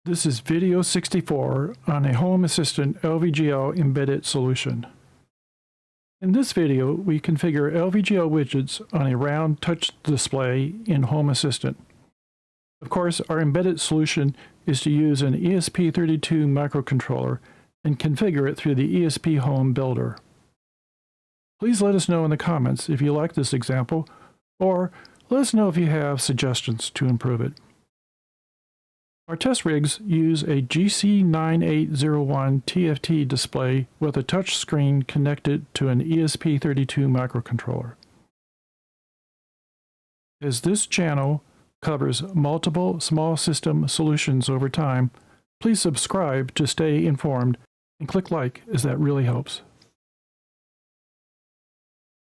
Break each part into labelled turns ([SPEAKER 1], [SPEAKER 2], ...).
[SPEAKER 1] This is video 64 on a Home Assistant LVGL embedded solution. In this video, we configure LVGL widgets on a round touch display in Home Assistant. Of course, our embedded solution is to use an ESP32 microcontroller and configure it through the ESPHome builder. Please let us know in the comments if you like this example, or let us know if you have suggestions to improve it. Our test rigs use a GC9801 TFT display with a touch screen connected to an ESP32 microcontroller. As this channel covers multiple small system solutions over time, please subscribe to stay informed and click like, as that really helps.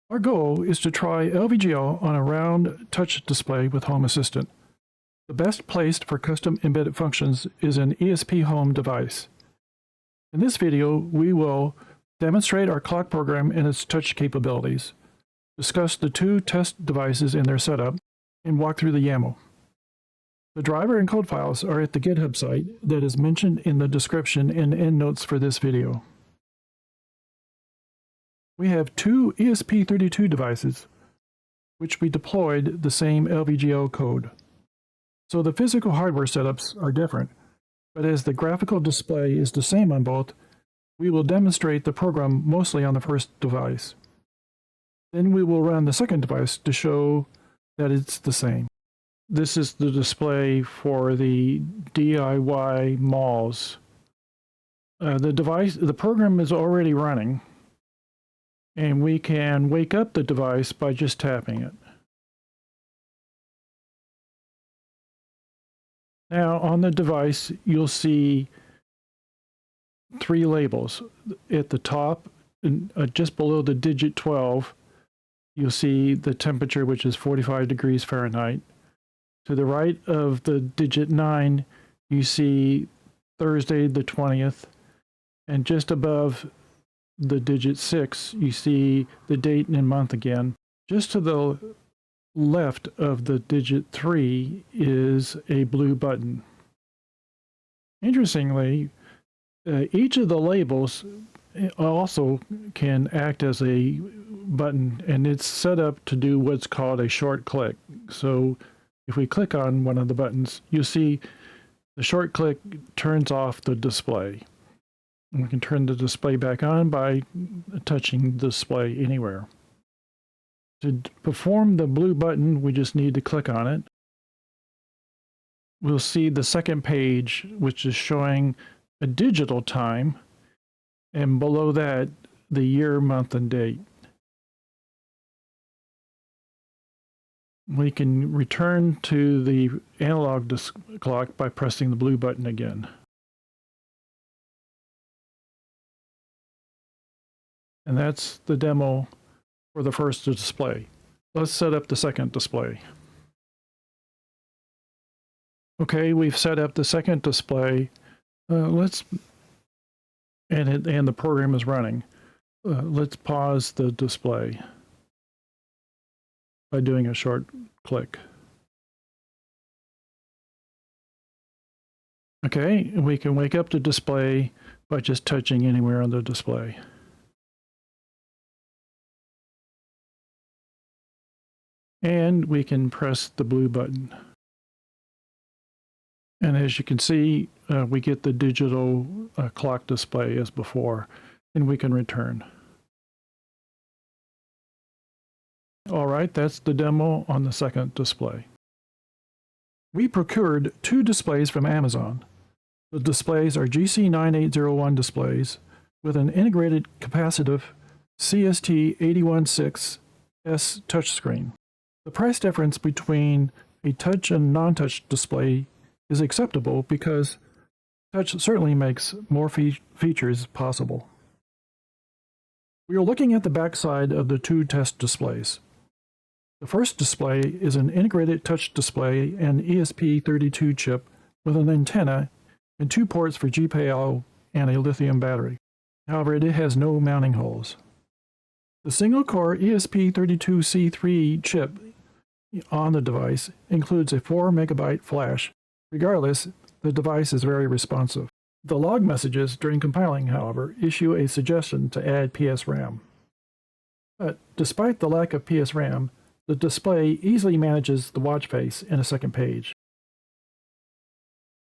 [SPEAKER 1] Our goal is to try LVGL on a round touch display with Home Assistant. The best placed for custom embedded functions is an ESPHome device. In this video, we will demonstrate our clock program and its touch capabilities, discuss the two test devices and their setup, and walk through the YAML. The driver and code files are at the GitHub site that is mentioned in the description and endnotes for this video. We have two ESP32 devices, which we deployed the same LVGL code. So the physical hardware setups are different, but as the graphical display is the same on both, we will demonstrate the program mostly on the first device. Then we will run the second device to show that it's the same. This is the display for the DIYMalls. The program is already running, and we can wake up the device by just tapping it. Now, on the device, you'll see three labels. At the top, just below the digit 12, you'll see the temperature, which is 45 degrees Fahrenheit. To the right of the digit 9, you see Thursday the 20th. And just above the digit 6, you see the date and month again. Just to the left of the digit 3 is a blue button. Interestingly, each of the labels also can act as a button, and it's set up to do what's called a short click. So if we click on one of the buttons, you see the short click turns off the display. And we can turn the display back on by touching the display anywhere. To perform the blue button, we just need to click on it. We'll see the second page, which is showing a digital time, and below that, the year, month, and date. We can return to the analog clock by pressing the blue button again. And that's the demo for the first display. Let's set up the second display. Okay, we've set up the second display. And the program is running. Let's pause the display by doing a short click. Okay, and we can wake up the display by just touching anywhere on the display. And we can press the blue button. And as you can see, we get the digital clock display as before, and we can return. All right, that's the demo on the second display. We procured two displays from Amazon. The displays are GC9801 displays with an integrated capacitive CST816S touchscreen. The price difference between a touch and non-touch display is acceptable because touch certainly makes more features possible. We are looking at the backside of the two test displays. The first display is an integrated touch display and ESP32 chip with an antenna and two ports for GPIO and a lithium battery. However, it has no mounting holes. The single-core ESP32-C3 chip on the device includes a 4 MB flash. Regardless, the device is very responsive. The log messages during compiling, however, issue a suggestion to add PSRAM. But despite the lack of PSRAM, the display easily manages the watch face in a second page.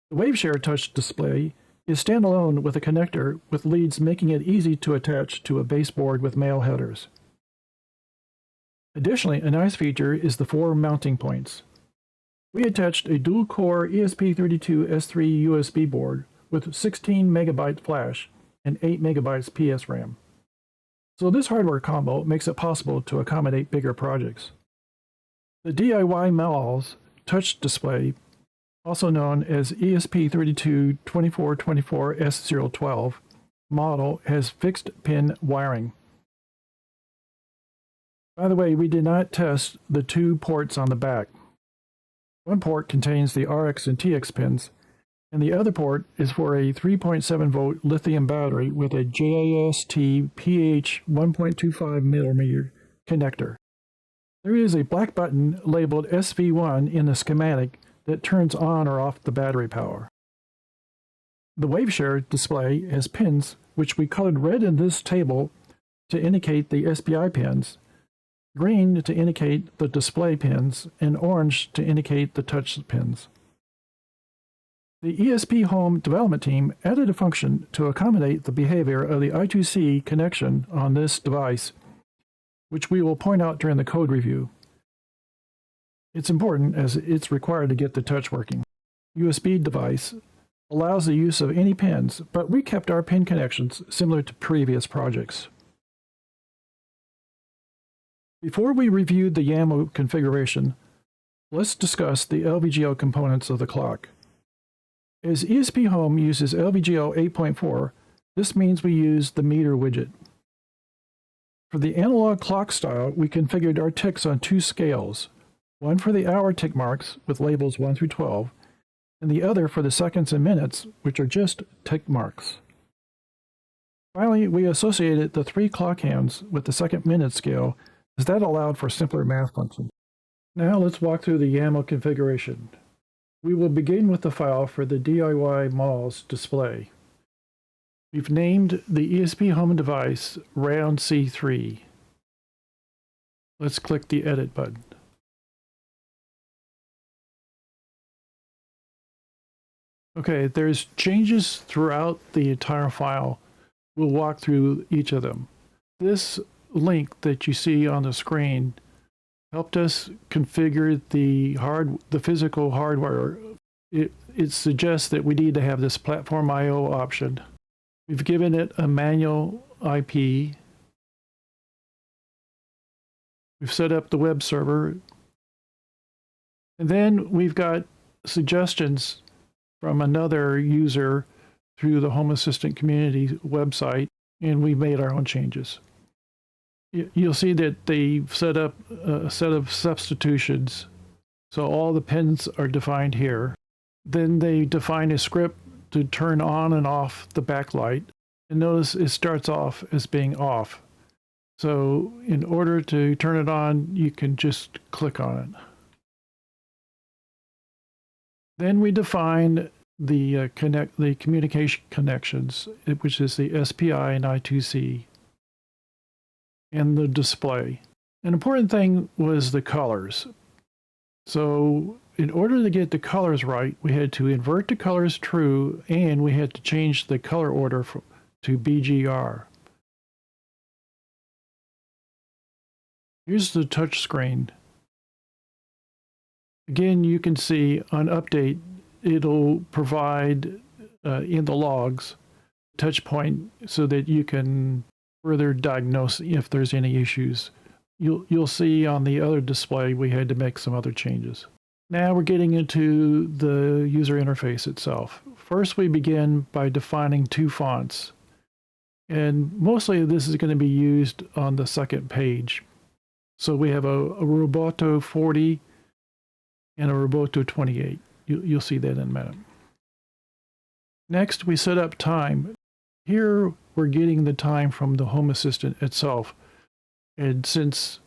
[SPEAKER 1] The Waveshare touch display is standalone with a connector with leads making it easy to attach to a baseboard with mail headers. Additionally, a nice feature is the 4 mounting points. We attached a dual-core ESP32-S3 USB board with 16 MB flash and 8 MB PSRAM. So this hardware combo makes it possible to accommodate bigger projects. The DIYMalls touch display, also known as ESP32-2424S012 model, has fixed pin wiring. By the way, we did not test the 2 ports on the back. One port contains the RX and TX pins, and the other port is for a 3.7 volt lithium battery with a JAST PH 1.25mm connector. There is a black button labeled SV1 in the schematic that turns on or off the battery power. The Waveshare display has pins which we colored red in this table to indicate the SPI pins, green to indicate the display pins, and orange to indicate the touch pins. The ESPHome development team added a function to accommodate the behavior of the I2C connection on this device, which we will point out during the code review. It's important as it's required to get the touch working. USB device allows the use of any pins, but we kept our pin connections similar to previous projects. Before we review the YAML configuration, let's discuss the LVGL components of the clock. As ESPHome uses LVGL 8.4, this means we use the meter widget. For the analog clock style, we configured our ticks on 2 scales, one for the hour tick marks with labels 1 through 12, and the other for the seconds and minutes, which are just tick marks. Finally, we associated the 3 clock hands with the second-minute scale, as that allowed for simpler math functions. Now let's walk through the YAML configuration. We will begin with the file for the DIYMalls display. We've named the ESPHome device Round C3. Let's click the Edit button. Okay, there's changes throughout the entire file. We'll walk through each of them. This link that you see on the screen helped us configure the physical hardware. It suggests that we need to have this platform I/O option. We've given it a manual IP. We've set up the web server. And then we've got suggestions from another user through the Home Assistant community website, and we made our own changes. You'll see that they've set up a set of substitutions. So all the pins are defined here. Then they define a script to turn on and off the backlight. And notice it starts off as being off. So in order to turn it on, you can just click on it. Then we define the communication connections, which is the SPI and I2C. And the display. An important thing was the colors. So in order to get the colors right, we had to invert the colors true, and we had to change the color order to BGR. Here's the touch screen. Again, you can see on update, it'll provide in the logs touch point so that you can further diagnose if there's any issues. You'll see on the other display we had to make some other changes. Now we're getting into the user interface itself. First, we begin by defining 2 fonts. And mostly this is going to be used on the second page. So we have a Roboto 40 and a Roboto 28. You'll see that in a minute. Next, we set up time. Here, we're getting the time from the Home Assistant itself. And since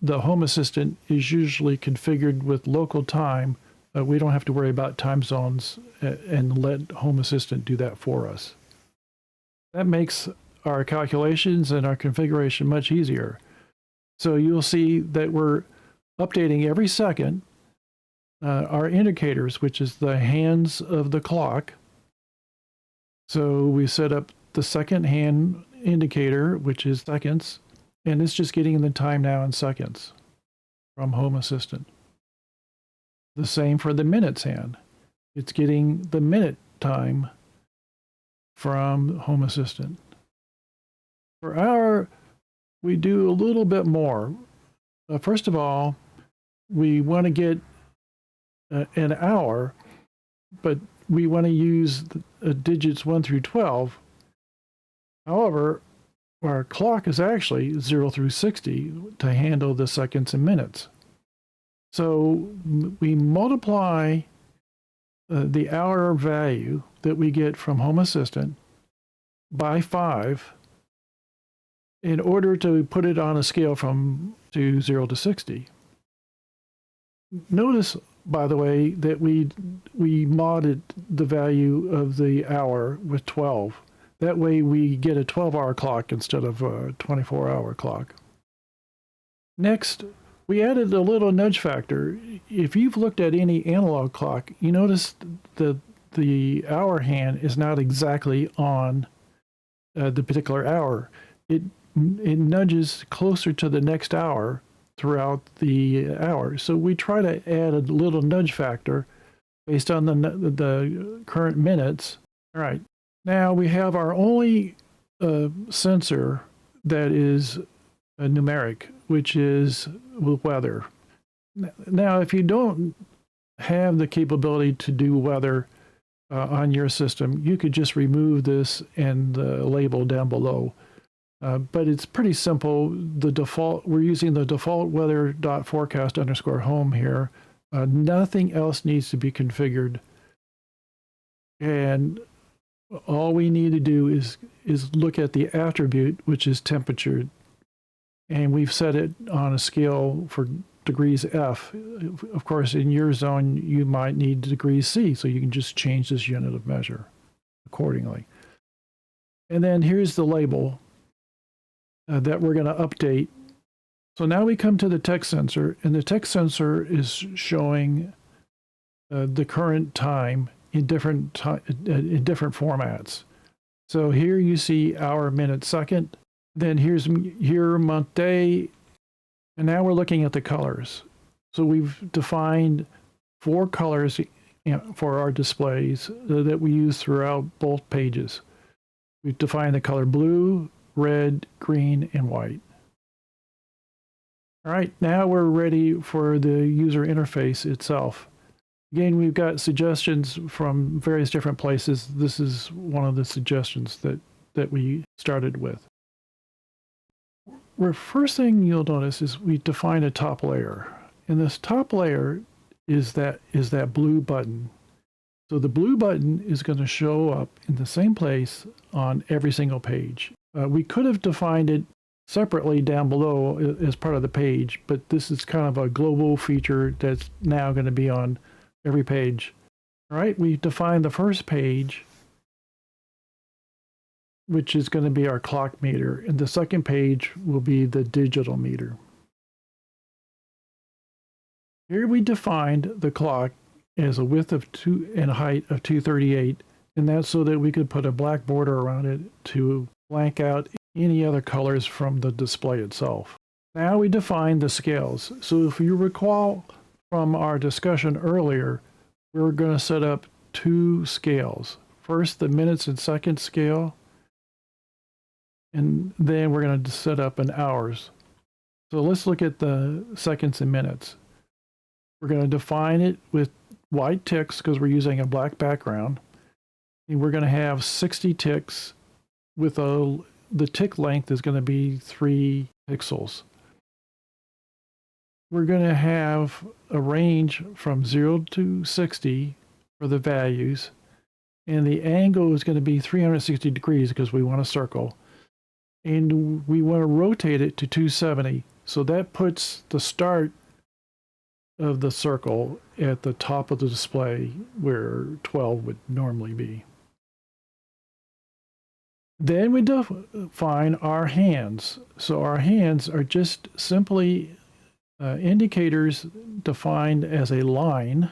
[SPEAKER 1] the Home Assistant is usually configured with local time, We don't have to worry about time zones and let Home Assistant do that for us. That makes our calculations and our configuration much easier. So you'll see that we're updating every second our indicators, which is the hands of the clock. So we set up the second hand indicator, which is seconds, and it's just getting the time now in seconds from Home Assistant. The same for the minutes hand. It's getting the minute time from Home Assistant. For hour, we do a little bit more. First of all, we want to get an hour, but we want to use the digits 1 through 12. However, our clock is actually 0 through 60 to handle the seconds and minutes. So we multiply the hour value that we get from Home Assistant by 5 in order to put it on a scale from 0 to 60. Notice, by the way, that we modded the value of the hour with 12. That way we get a 12-hour clock instead of a 24-hour clock. Next, we added a little nudge factor. If you've looked at any analog clock, you notice that the hour hand is not exactly on the particular hour. It nudges closer to the next hour throughout the hour. So we try to add a little nudge factor based on the current minutes. All right. Now we have our only sensor that is numeric, which is weather. Now, if you don't have the capability to do weather on your system, you could just remove this and the label down below. But it's pretty simple. The default, we're using the default weather.forecast_home here. Nothing else needs to be configured. And all we need to do is look at the attribute, which is temperature. And we've set it on a scale for degrees F. Of course, in your zone, you might need degrees C, so you can just change this unit of measure accordingly. And then here's the label that we're going to update. So now we come to the text sensor, and the text sensor is showing the current time in different formats. So here you see hour, minute, second. Then here's year, month, day. And now we're looking at the colors. So we've defined 4 colors for our displays that we use throughout both pages. We've defined the color blue, red, green, and white. All right, now we're ready for the user interface itself. Again, we've got suggestions from various different places. This is one of the suggestions that we started with. The first thing you'll notice is we define a top layer. And this top layer is that blue button. So the blue button is going to show up in the same place on every single page. We could have defined it separately down below as part of the page, but this is kind of a global feature that's now going to be on every page. All right, we defined the first page, which is going to be our clock meter, and the second page will be the digital meter. Here we defined the clock as a width of 2 and a height of 238, and that's so that we could put a black border around it to blank out any other colors from the display itself. Now we define the scales. So if you recall from our discussion earlier, we're going to set up 2 scales. First, the minutes and seconds scale, and then we're going to set up an hours. So let's look at the seconds and minutes. We're going to define it with white ticks because we're using a black background. And we're going to have 60 ticks with the tick length is going to be 3 pixels. We're going to have a range from 0 to 60 for the values. And the angle is going to be 360 degrees because we want a circle. And we want to rotate it to 270. So that puts the start of the circle at the top of the display where 12 would normally be. Then we define our hands. So our hands are just simply indicators defined as a line.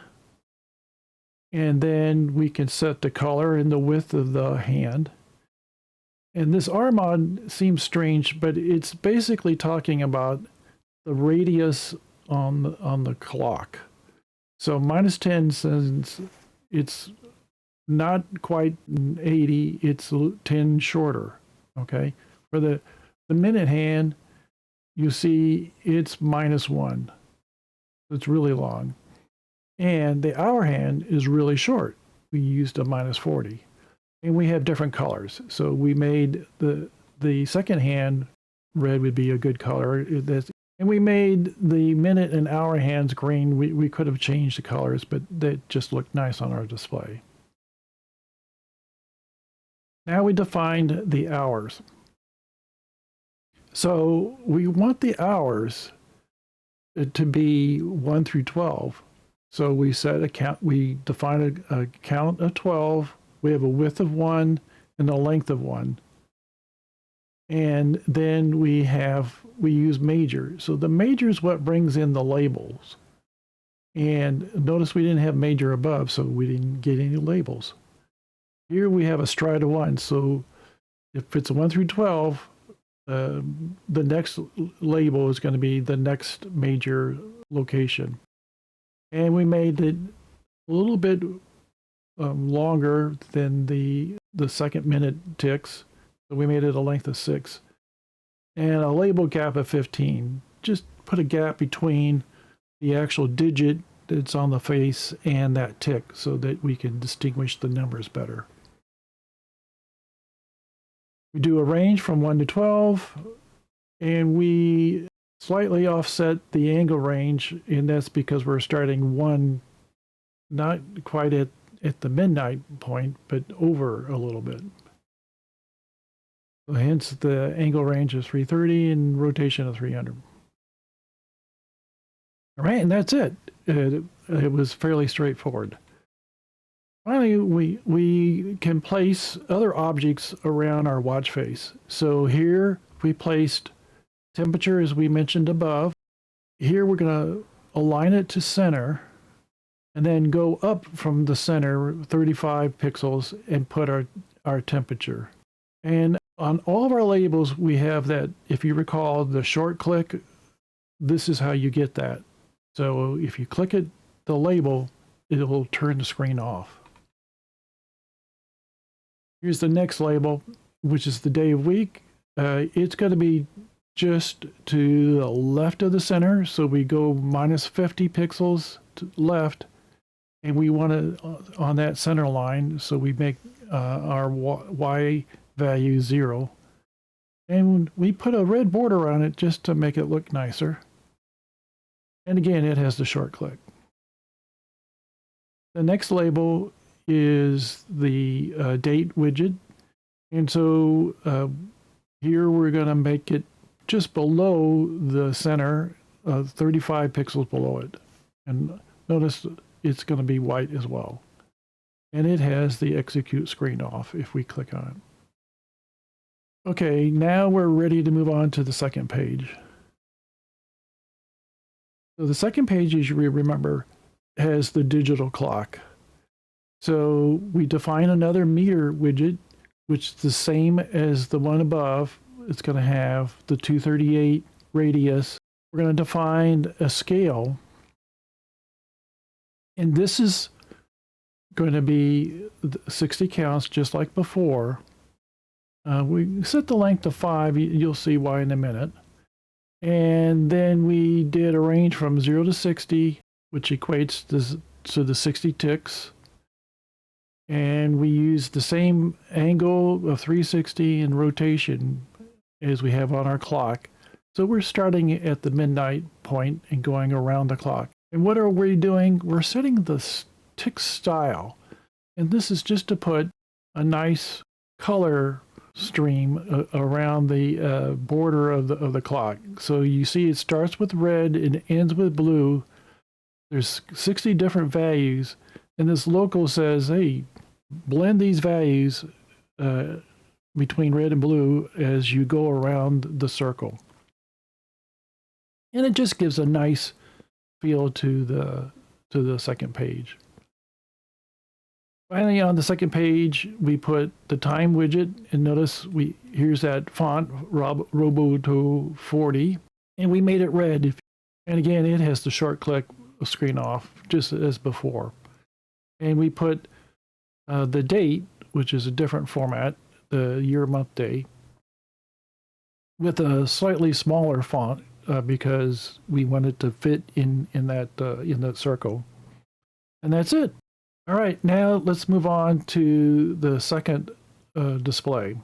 [SPEAKER 1] And then we can set the color and the width of the hand. And this RMOD seems strange, but it's basically talking about the radius on the clock. So -10 says it's not quite 80, it's 10 shorter, okay? For the minute hand, you see it's -1. It's really long. And the hour hand is really short. We used a -40. And we have different colors. So we made the second hand red would be a good color. And we made the minute and hour hands green. We could have changed the colors, but they just looked nice on our display. Now we defined the hours. So we want the hours to be 1 through 12. So we set a count, we define a count of 12. We have a width of 1 and a length of 1. And then we use major. So the major is what brings in the labels. And notice we didn't have major above, so we didn't get any labels. Here we have a stride of 1. So if it's 1 through 12, the next label is going to be the next major location. And we made it a little bit longer than the second minute ticks. So we made it a length of 6. And a label gap of 15. Just put a gap between the actual digit that's on the face and that tick so that we can distinguish the numbers better. We do a range from 1 to 12, and we slightly offset the angle range, and that's because we're starting 1 not quite at the midnight point, but over a little bit. So hence the angle range is 330 and rotation of 300. All right, and that's it. It was fairly straightforward. Finally, we can place other objects around our watch face. So here we placed temperature as we mentioned above. Here we're going to align it to center and then go up from the center 35 pixels and put our temperature. And on all of our labels, we have that, if you recall, the short click, this is how you get that. So if you click it, the label, it will turn the screen off. Here's the next label, which is the day of week. It's going to be just to the left of the center. So we go -50 pixels to left, and we want to on that center line. So we make our Y value 0. And we put a red border on it just to make it look nicer. And again, it has the short click. The next label is the date widget. And so here we're going to make it just below the center, 35 pixels below it. And notice it's going to be white as well. And it has the execute screen off if we click on it. Okay, now we're ready to move on to the second page. So the second page, as you remember, has the digital clock. So we define another meter widget, which is the same as the one above. It's going to have the 238 radius. We're going to define a scale. And this is going to be 60 counts, just like before. We set the length to 5. You'll see why in a minute. And then we did a range from 0 to 60, which equates to the 60 ticks. And we used the same angle of 360 and rotation as we have on our clock. So we're starting at the midnight point and going around the clock. And what are we doing? We're setting the tick style. And this is just to put a nice color stream around the border of the clock. So you see it starts with red and ends with blue. There's 60 different values, and this local says, hey, blend these values between red and blue as you go around the circle. And it just gives a nice feel to the second page. Finally, on the second page, we put the time widget, and notice here's that font, Roboto 40, and we made it red. And again, it has the short click screen off, just as before. And we put the date, which is a different format, the year, month, day, with a slightly smaller font because we wanted to fit in that circle. And that's it. All right, now let's move on to the second display.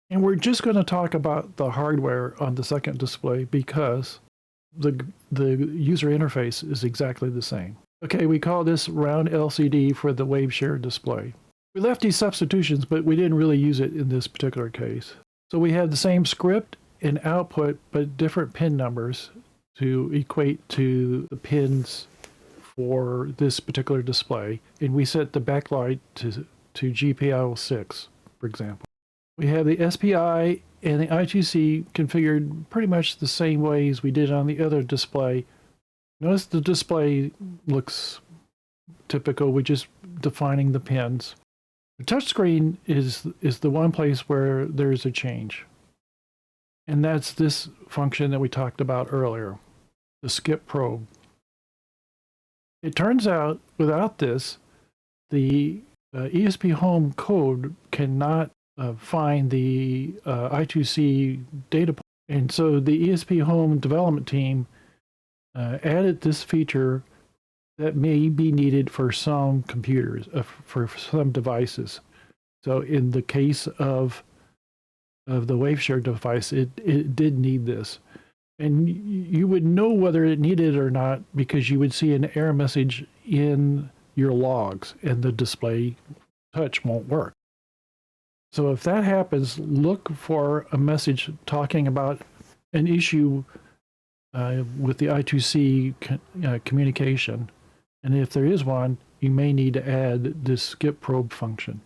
[SPEAKER 1] And we're just going to talk about the hardware on the second display because the user interface is exactly the same. Okay, we call this round LCD for the Waveshare display. We left these substitutions, but we didn't really use it in this particular case. So we have the same script and output, but different pin numbers to equate to the pins for this particular display. And we set the backlight to GPIO6, for example. We have the SPI and the I2C configured pretty much the same way as we did on the other display. Notice the display looks typical. We're just defining the pins. The touchscreen is the one place where there's a change. And that's this function that we talked about earlier, the skip probe. It turns out without this, the ESPHome code cannot find the I2C data point. And so the ESPHome development team added this feature that may be needed for some computers, for some devices. So in the case of the Waveshare device, it did need this. And you would know whether it needed it or not because you would see an error message in your logs and the display touch won't work. So if that happens, look for a message talking about an issue with the I2C communication. And if there is one, you may need to add this skip probe function.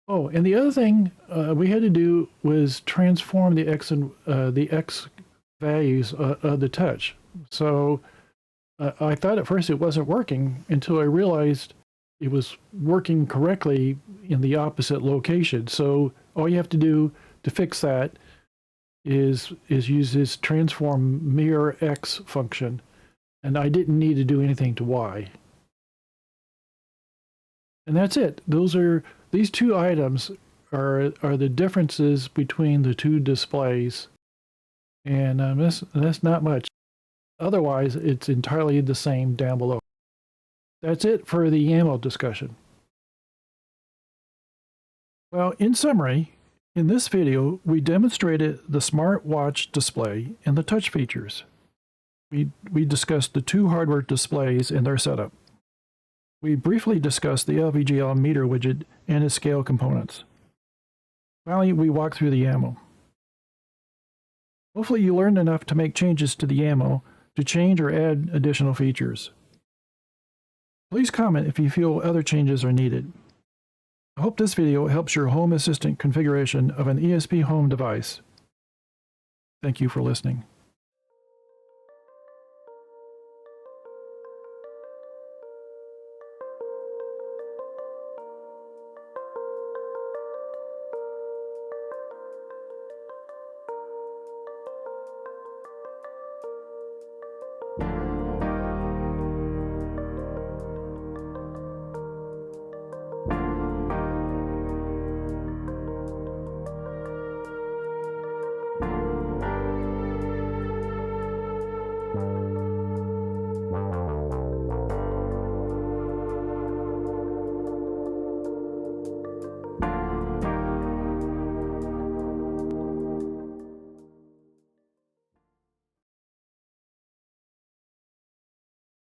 [SPEAKER 1] Oh, and the other thing we had to do was transform the X values of the touch. So I thought at first it wasn't working until I realized it was working correctly in the opposite location. So all you have to do to fix that is use this transform mirror X function. And I didn't need to do anything to Y. And that's it. These two items are the differences between the two displays. And that's not much. Otherwise, it's entirely the same down below. That's it for the YAML discussion. Well, in summary, in this video, we demonstrated the smartwatch display and the touch features. We discussed the two hardware displays and their setup. We briefly discussed the LVGL meter widget and its scale components. Finally, we walked through the YAML. Hopefully you learned enough to make changes to the YAML to change or add additional features. Please comment if you feel other changes are needed. I hope this video helps your Home Assistant configuration of an ESPHome device. Thank you for listening.